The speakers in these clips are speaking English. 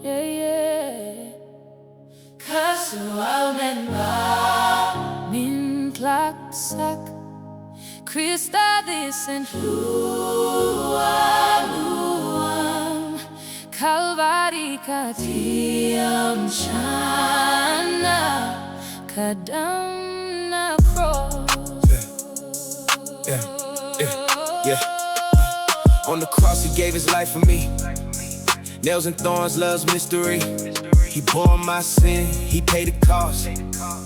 Yeah, yeah. Kassualmen ba min klaksak Krista Thisen luam Kalvari katiam chana Kadamna Kraws. Yeah, yeah, yeah. On the cross he gave his life for me. Nails and thorns, love's mystery. He bore my sin, he paid the cost.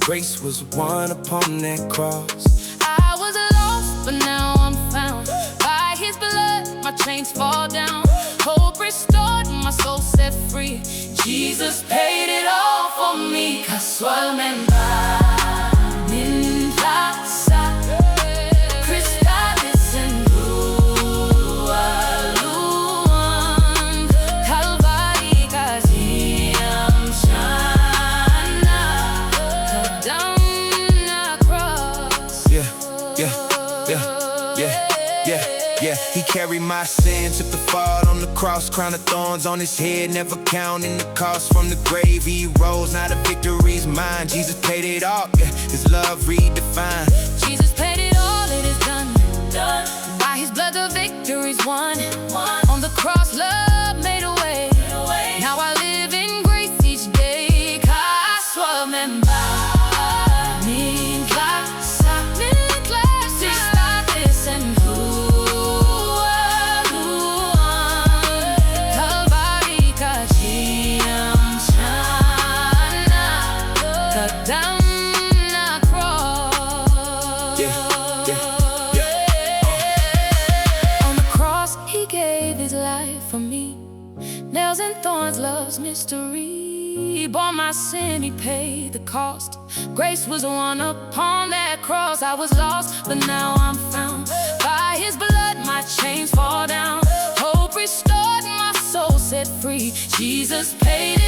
Grace was won upon that cross. I was lost, but now I'm found. By his blood, my chains fall down. Hope restored, my soul set free. Jesus paid it all for me. Kassualmen ba min klaksak Krista Thisen luam Kalvari katiam chana Kadamna Kraws. Yeah, yeah, yeah, yeah, yeah, yeah. He carried my sin, took the fall on the cross. Crown of thorns on his head, never counting the cost. From the grave he rose, now the victory's mine. Jesus paid it all, yeah, his love redefined. Jesus paid it all, it is done. By his blood the victory's won. On the cross love made a way. Now I live in grace each day. Kassualmen ba min klaksak Krista Thisen luam Kalvari katiam chana Kadamna Kraws. Yeah, yeah, yeah. On the cross he gave his life for me. Nails and thorns, love's mystery. He bore my sin, he paid the cost. Grace was won upon that cross. I was lost, but now I'm found. By his blood my chains fall down. Hope restored, my soul set free. Jesus paid it